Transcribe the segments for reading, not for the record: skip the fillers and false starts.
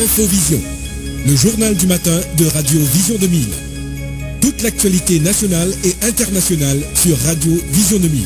Infovision, le journal du matin de Radio Vision 2000. Toute l'actualité nationale et internationale sur Radio Vision 2000.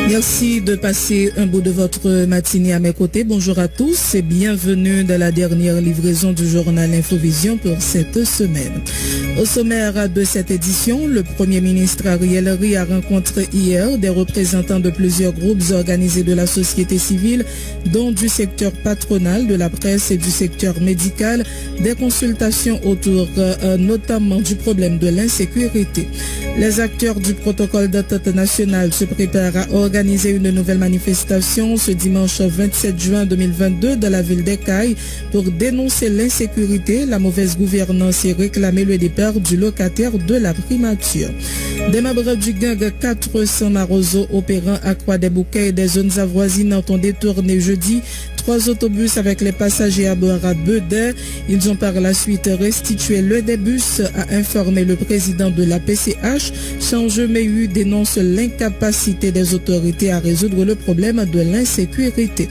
Merci de passer un bout de votre matinée à mes côtés. Bonjour à tous et bienvenue dans la dernière livraison du journal Infovision pour cette semaine. Au sommaire de cette édition, le Premier ministre Ariel Henry a rencontré hier des représentants de plusieurs groupes organisés de la société civile, dont du secteur patronal, de la presse et du secteur médical, des consultations autour notamment du problème de l'insécurité. Les acteurs du protocole d'entente nationale se préparent à organiser une nouvelle manifestation ce dimanche 27 juin 2022 dans la ville d'Ekaï pour dénoncer l'insécurité, la mauvaise gouvernance et réclamer le départ du locataire de la primature. Des membres du gang 400 Marozo opérant à Croix-des-Bouquets et des zones avoisinantes ont détourné jeudi 3 autobus avec les passagers à bord à Bedin. Ils ont par la suite restitué l'un des bus, a informé le président de la PCH. Change Mehu dénonce l'incapacité des autorités à résoudre le problème de l'insécurité.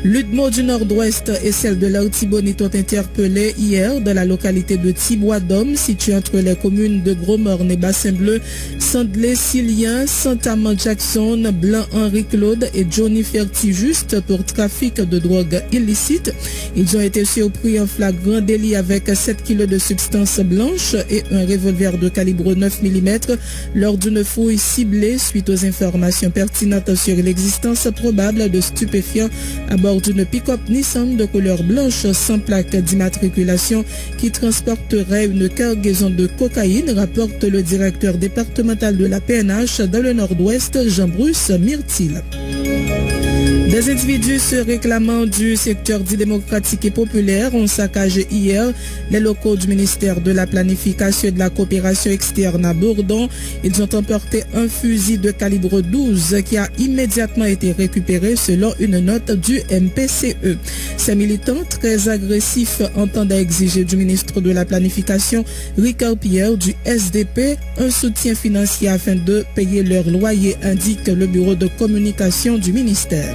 L'UDMO du Nord-Ouest et celle de l'Artibonite ont interpellé hier dans la localité de Tibois-Dôme, située entre les communes de Gros-Morne et Bassin-Bleu, Sandlé-Silien, Saint-Amand-Jackson, Blanc-Henri-Claude et Johnny Ferti-Juste pour trafic de drogue illicite. Ils ont été surpris en flagrant délit avec 7 kg de substances blanches et un revolver de calibre 9 mm lors d'une fouille ciblée suite aux informations pertinentes sur l'existence probable de stupéfiants à bord d'une pick-up Nissan de couleur blanche sans plaque d'immatriculation qui transporterait une cargaison de cocaïne, rapporte le directeur départemental de la PNH dans le Nord-Ouest, Jean-Bruce Myrtil. Des individus se réclamant du secteur dit démocratique et populaire ont saccagé hier les locaux du ministère de la Planification et de la Coopération externe à Bourdon. Ils ont emporté un fusil de calibre 12 qui a immédiatement été récupéré selon une note du MPCE. Ces militants très agressifs entendaient exiger du ministre de la Planification, Ricard Pierre, du SDP, un soutien financier afin de payer leur loyer, indique le bureau de communication du ministère.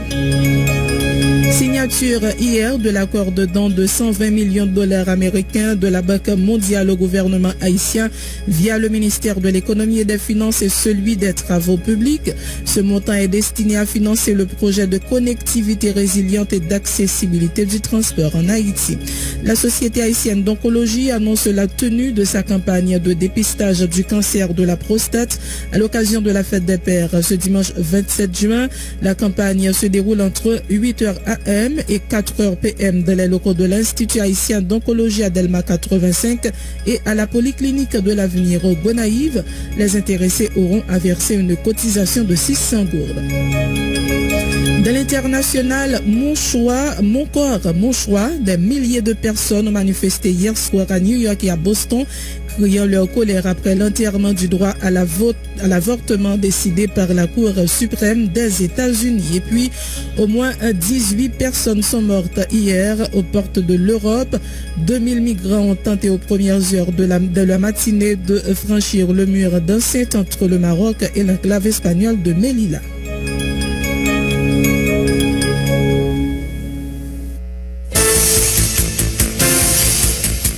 Signature hier de l'accord de don de 120 millions de dollars américains de la Banque mondiale au gouvernement haïtien via le ministère de l'économie et des finances et celui des travaux publics. Ce montant est destiné à financer le projet de connectivité résiliente et d'accessibilité du transport en Haïti. La Société haïtienne d'oncologie annonce la tenue de sa campagne de dépistage du cancer de la prostate à l'occasion de la fête des pères ce dimanche 27 juin. La campagne se déroule entre 8h AM et 4h PM dans les locaux de l'Institut haïtien d'oncologie à Delma 85 et à la polyclinique de l'Avenir au Gonaïve. Les intéressés auront à verser une cotisation de 600 gourdes. De l'international, mon choix, mon corps, mon choix, des milliers de personnes ont manifesté hier soir à New York et à Boston, criant leur colère après l'enterrement du droit à l'avortement décidé par la Cour suprême des États-Unis. Et puis, au moins 18 personnes sont mortes hier aux portes de l'Europe. 2000 migrants ont tenté aux premières heures de la matinée de franchir le mur d'enceinte entre le Maroc et l'enclave espagnole de Melilla.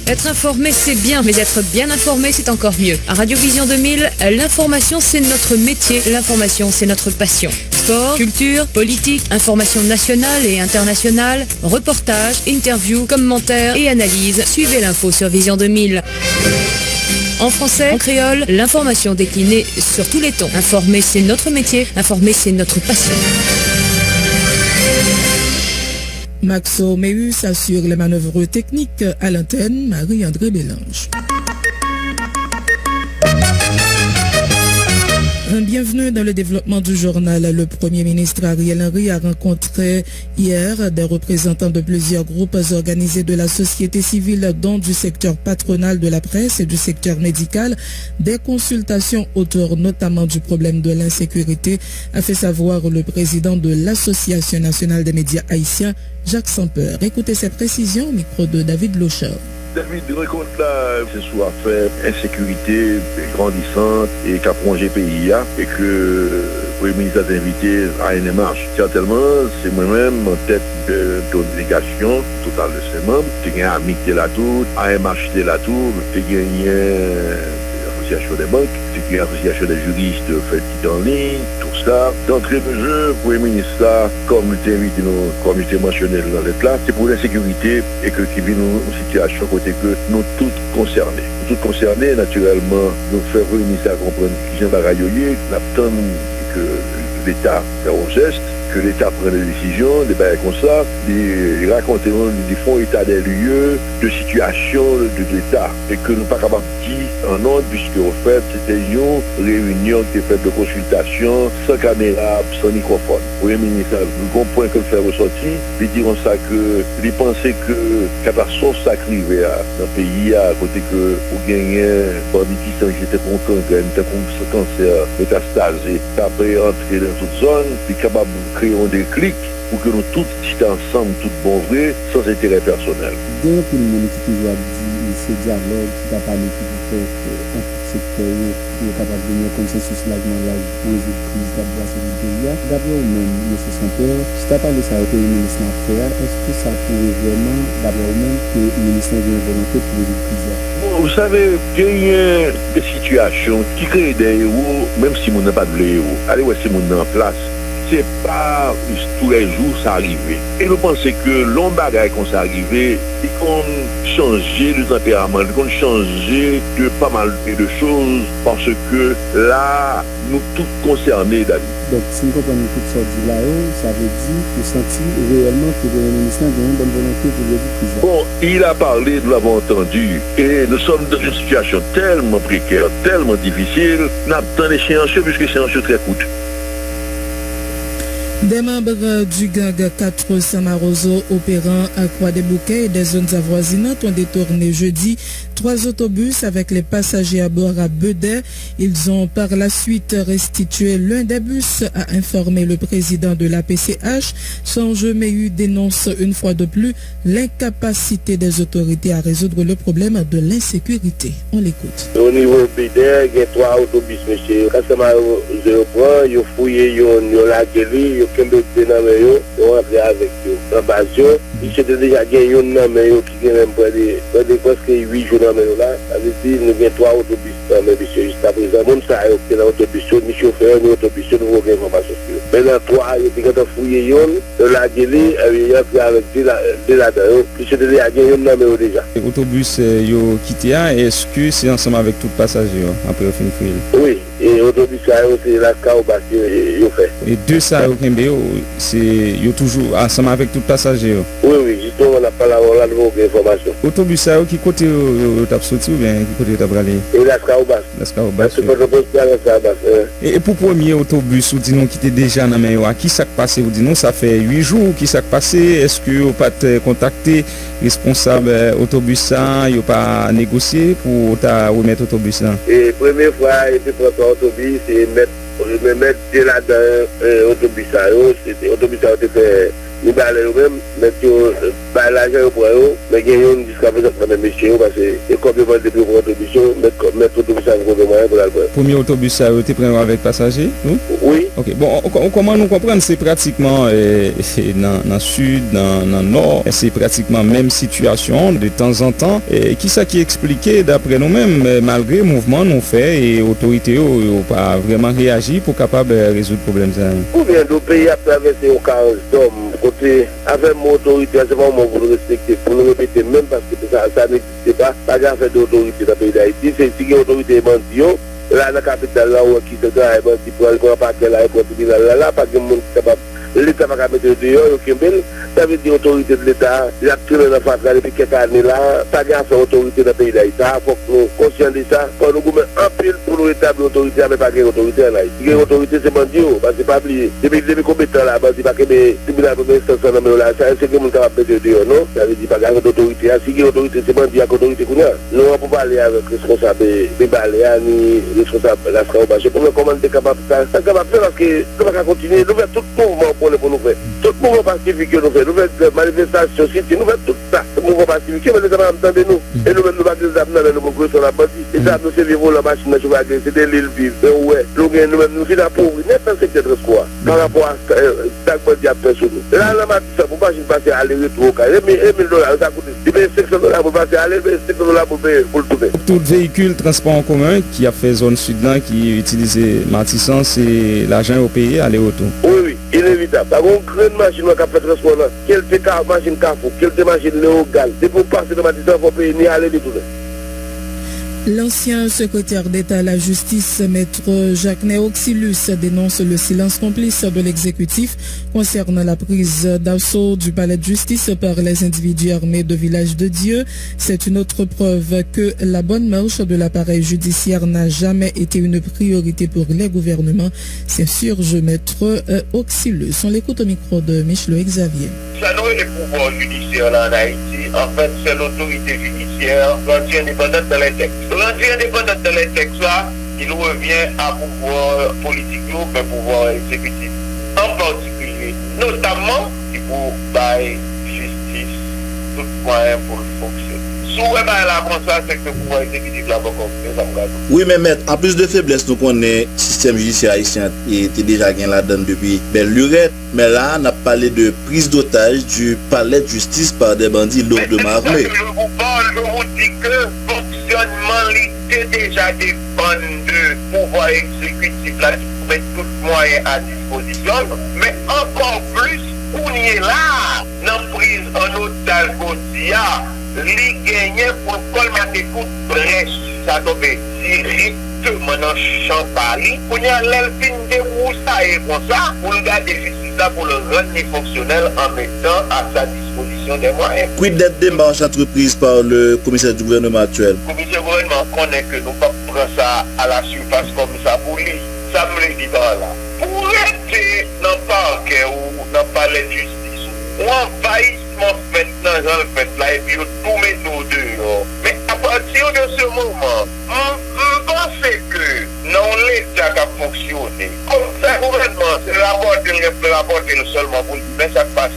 Être informé, c'est bien, mais être bien informé, c'est encore mieux. À Radio Vision 2000, l'information, c'est notre métier. L'information, c'est notre passion. Sport, culture, politique, information nationale et internationale, reportages, interviews, commentaires et analyses. Suivez l'info sur Vision 2000. En français, en créole, l'information déclinée sur tous les tons. Informer, c'est notre métier. Informer, c'est notre passion. Maxo Meus assure les manœuvres techniques à l'antenne, Marie-André Bélange. Bienvenue dans le développement du journal. Le Premier ministre Ariel Henry a rencontré hier des représentants de plusieurs groupes organisés de la société civile, dont du secteur patronal de la presse et du secteur médical. Des consultations autour notamment du problème de l'insécurité, a fait savoir le président de l'Association nationale des médias haïtiens, Jacques Samper. Écoutez ces précisions au micro de David Locher. David, de rencontre là, c'est soit affaire insécurité grandissante et qu'a prolongé le pays et que le Premier ministre a invité à une marche. Certainement, c'est moi-même en tête de délégation totale de ses membres. J'ai un ami qui est là tout, à une marche de la tour, j'ai gagné l'association des banques, j'ai l'association des juristes fait en ligne, tout ça. D'entrée de jeu, le Premier ministre là, comme il invité nous, comme il mentionné dans l'être là, c'est pour l'insécurité et que qui vit une situation côté que nous tous concernés. Nous tous concernés, naturellement, nous faire réunir ça, comprendre qui vient d'arrailler, l'attend que l'État fait un geste, que l'État prenne des décisions, des bails comme ça, des raconter des fonds état des lieux, de situation de l'État, et que nous ne sommes pas capables de dire en ordre, puisque au fait, c'était une réunion qui est faite de consultation, sans caméra, sans microphone. Le Premier ministre, nous comprenons que le faire ressortir, ils diront ça que, ils pensaient que catastrophe s'arrivait dans le pays, à côté que, pour gagner, bandit qui était content, qui était contre ce cancer, métastase, et après entrer dans toute zone, ils sont capables de créer un déclic pour que nous tous soyons ensemble, tout bon vrai, sans intérêt personnel. Dès que le monde qui toujours dit ce dialogue, qui a parlé qui fait un secteur qui est capable de venir consensus largement là pour les crises d'abord du pays. D'après vous-même, M. Samper, si tu as parlé ça avec le ministre de l'Affaires, est-ce que ça pourrait vraiment, d'après vous-même, que le ministre ait une volonté pour les crises? Vous savez, il y a des situations qui créent des héros, même si on n'a pas de héros. Allez, ouais, si on est en place. C'est pas tous les jours ça arrive. Et nous pensons que l'on bagaille quand ça arrive, et qu'on change le tempérament, qu'on change de pas mal de choses, parce que là, nous tous concernés, David. Donc, si nous comprenons tout ça dit là, ça veut dire que sentir réellement que le ministre a une bonne volonté pour le dire. Bon, il a parlé, nous l'avons entendu, et nous sommes dans une situation tellement précaire, tellement difficile, nous avons tant d'échéancieux, puisque c'est un échéancieux très coûteux. Des membres du gang 4 Samaroso opérant à Croix-des-Bouquets et des zones avoisinantes ont détourné jeudi 3 autobus avec les passagers à bord à Bedey. Ils ont par la suite restitué l'un des bus, a informé le président de la PCH. Songe Mehu dénonce une fois de plus l'incapacité des autorités à résoudre le problème de l'insécurité. On l'écoute. Au niveau Bedey, il y a 3 autobus, monsieur. Quand Samaroso prend, ils fouillent, ils laguent, ils ont rentré avec eux. En base, ils ont déjà gagné un nom qui est même près de presque 8 jours dans le là. Nous avons 3 autobus dans le monsieur juste après. Nous savons que l'autobus, ni chauffeur, ni autobus, nous avons une information sur eux. Maintenant, 3, ils ont fouillé, ils ont lagué, ils ont rentré avec deux là-dedans. Ils ont déjà gagné un nom déjà. L'autobus est quitté, est-ce que c'est ensemble avec tout passager après au fin de fouille? Oui, et l'autobus, c'est la Caobas qu'ils ont fait. Et deux ça c'est toujours ensemble avec tout passager. Oui, justement, on n'a pas la information. L'autobus ça qui côté tu as sorti ou bien qui côté tu as bralé? Et la Caobas. La Caobas. Et pour premier autobus, vous dites non qui était déjà dans main, qui s'est passé? Vous dites non, ça fait 8 jours qui s'est passé. Est-ce que vous pas contacté responsable autobus ça, vous pas négocié pour remettre autobus là? Et première fois, il était prendre autobus et mettre de là-dedans autobus ça, c'était autobus ça était fait. Nous allons même mettre l'argent pour eux, mais il y a une jusqu'à présent pour même monsieur parce que c'est complètement depuis pour l'autobus, mettre l'autobus à gros moyen pour l'alcool. Premier autobus ça a été pris avec passagers, non? Oui. Ok, bon, comment nous comprendre, c'est pratiquement dans le sud, dans le nord, c'est pratiquement même situation de temps en temps. Et qui ça qui expliquait d'après nous-mêmes, malgré le mouvement nous fait et l'autorité n'a pas vraiment réagi pour capable résoudre le problème. Ou bien le pays a traversé au chaos d'hommes. Avec mon autorité, c'est pas moi pour le respecter, pour le répéter, même parce que ça n'existe pas, pas d'affaire d'autorité dans le pays d'Haïti, c'est si l'autorité bandit, là, dans la capitale, là, où qui se travaille, bandit, pour aller voir pas qu'elle a un là, pas de monde capable l'État va mettre dehors, ça veut dire l'autorité de l'État, il a tiré dans la face depuis quelques années là, pas de faire autorité dans le pays d'Haïti. Il faut que nous conscients de ça, quand nous mettons un pile pour nous établir l'autorité, mais pas de autorité en Haïti. L'autorité c'est bandit, parce que c'est pas oublié. Depuis combien de temps là, bandit pas que les tribunaux de l'instance dans là, ça c'est que nous avons mettre dehors, non? Ça veut dire pas de autorité. Si l'autorité c'est bandit, il y a autorité qu'on a. Nous on peut pas aller avec responsable de Baléa ni responsable de la Strasbourg. Pour nous comment on est capable de faire, c'est capable de faire parce que nous va continuer, nous faisons tout mouvement pour nous faire. Tout mouvement pacifique nous fait, nous faisons manifestation, nous faisons tout ça. Mouvement pacifique, mais les gens entendent nous. Et nous nous battons les amener nous pour sur la bandit. Et ça nous servir la machine à chevaler, c'est de l'île vive. Ouais, nous finissons pour n'importe quel secteur de quoi. Par rapport à chaque bandit à faire sur nous. Là, la machine, pour machine passer aller-retour au cas. $1 000, ça coûte. Tu payes $500 pour passer aller, $500 pour le tourner. Tout véhicule transport en commun qui a fait zone sud là, qui utilisait Matissan, c'est l'argent au pays aller-retour. Oui, inévitable. Par contre, une machine qui a fait transport là, quelle machine Carrefour, quelle machine Léogal, c'est pour passer de Matissan, il faut payer ni aller du tout. L'ancien secrétaire d'État à la justice, maître Jacques Néoxylus, dénonce le silence complice de l'exécutif concernant la prise d'assaut du palais de justice par les individus armés de Village de Dieu. C'est une autre preuve que la bonne marche de l'appareil judiciaire n'a jamais été une priorité pour les gouvernements. C'est sûr, je maître Oxylus. On l'écoute au micro de Michel Xavier. Ça nous est le pouvoir judiciaire là en Haïti. En fait, c'est l'autorité judiciaire rendue indépendante de les textes. Rendue indépendante de les textes là, il revient à pouvoir politique, mais pouvoir exécutif. En particulier, notamment, il faut bailler justice, tout moyen pour le fonctionner. Oui, mais maître, en plus de faiblesse, nous connaissons le système judiciaire haïtien était déjà gagné là-dedans depuis belle lurette. Mais là, on a parlé de prise d'otage du palais de justice par des bandits lourdement armés. Je vous dis que le fonctionnement était déjà dépend de pouvoir exécutif là, qui met tout moyen à disposition. Mais encore plus, on y est là, dans prise en otage quotidien. Les gagnants pour colmater toute brèche, ça doit être directement dans le champ Paris. Pour y aller l'elfine de Moussa et comme ça, pour le garder justice pour le rendre fonctionnel en mettant à sa disposition des moyens. Quid d'être démarche entreprise par le commissaire du gouvernement actuel? Le commissaire du gouvernement connaît que nous ne pouvons pas prendre ça à la surface comme ça pour lui. Ça me le dit par là. Pour être dans le parquet ou dans le palais de justice, ou envahissement fait dans le fait là et puis tout met nos deux. Mais à partir de ce moment, on pense que non l'État qui a fonctionné. Comme ça, le gouvernement, c'est rapporter seulement pour dire mais ça passe,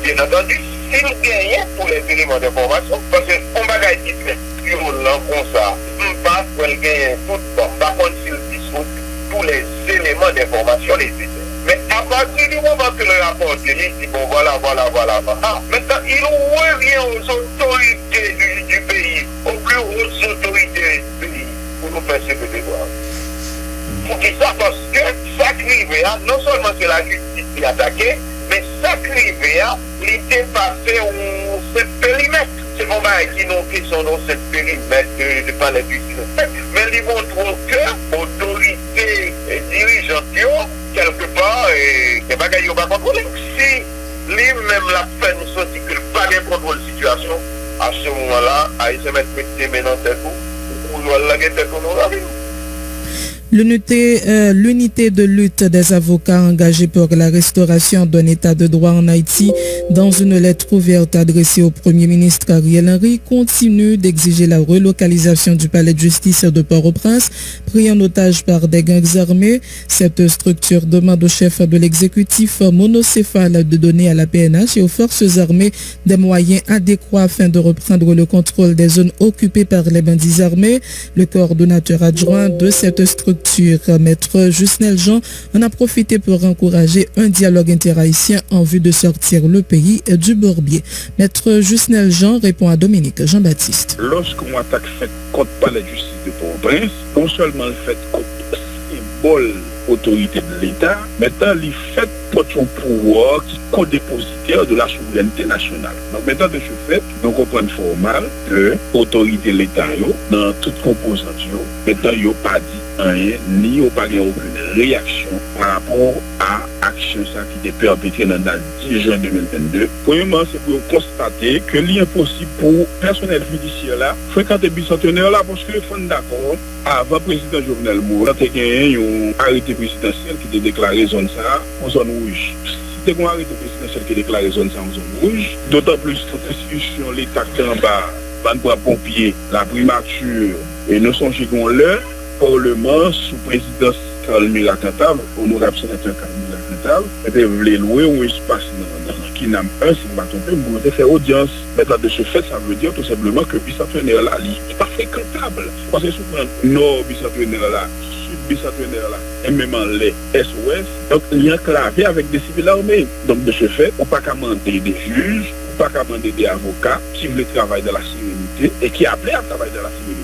bien entendu, s'il gagne pour les éléments d'information, parce qu'on va gagner violent comme ça, on passe pour le gagner tout le temps. Par contre, s'il dispose tous les éléments d'information nécessaires. Mais à partir du moment que le rapport dit bon voilà. Maintenant, il revient aux autorités du pays, aux plus hautes autorités du pays, pour nous faire ce que nous devons. Pour qu'ils ça, parce que ça crive, non seulement c'est la justice qui est attaquée, mais ça crive, il est dépassé au ce périmètre. C'est mon bail qui sont dans ce périmètre de palais du justice. Mais ils montrent que l'autorité dirigeante, quelque part, et les bagages ne sont pas contrôlés. Si lui-même la peine sentit qu'il n'a pas bien contrôlé la situation, à ce moment-là, il se met maintenant tel coup, ou la guette tel qu'on aura vu. L'unité de lutte des avocats engagés pour la restauration d'un état de droit en Haïti, dans une lettre ouverte adressée au Premier ministre Ariel Henry, continue d'exiger la relocalisation du palais de justice de Port-au-Prince, pris en otage par des gangs armés. Cette structure demande au chef de l'exécutif monocéphale de donner à la PNH et aux forces armées des moyens adéquats afin de reprendre le contrôle des zones occupées par les bandits armés. Le coordonnateur adjoint de cette structure, Maître Jusnel Jean, en a profité pour encourager un dialogue interhaïtien en vue de sortir le pays du bourbier. Maître Jusnel Jean répond à Dominique Jean-Baptiste. Lorsqu'on attaque fait contre palais de justice de Port-au-Prince, non seulement le fait contre symbole autorité de l'État, maintenant il fait contre son pouvoir qui est co-dépositaire de la souveraineté nationale. Donc maintenant de ce fait, nous comprenons formal que l'autorité de l'État, dans toute composante, maintenant il n'y a pas dit rien, ni il n'y a pas aucune réaction par rapport à l'action qui était perpétrée dans la date 10 juin 2022. Premièrement, c'est pour constater que l'impossible pour le personnel judiciaire là, fréquenter bicentenaire là, parce que le fond d'accord, avant le président Jovenel Moïse, il y a eu un arrêté présidentiel qui a déclaré zone ça en zone rouge. Si tu as un arrêté présidentiel qui a déclaré zone ça en zone rouge, d'autant plus cette institution, l'État qui est en bas, ban pompier, la primature, et nous sommes chez le Parlement sous présidence Carl-Mira Cantal, honorable sénateur Carl-Mira Cantal, était voulu louer un espace qui n'a pas, si vous trompez, vous pouvez faire audience. Maintenant, de ce fait, ça veut dire tout simplement que bicentenaire là, il n'est pas fréquentable. Parce que souvent, nord bicentenaire là, sud bicentenaire là, et même en l'est, est-ouest, donc il y a enclavé avec des civils armés. Donc, de ce fait, on ne peut pas commander des juges, on ne peut pas commander des avocats qui veulent travailler dans la sérénité et qui appellent à travailler dans la sérénité.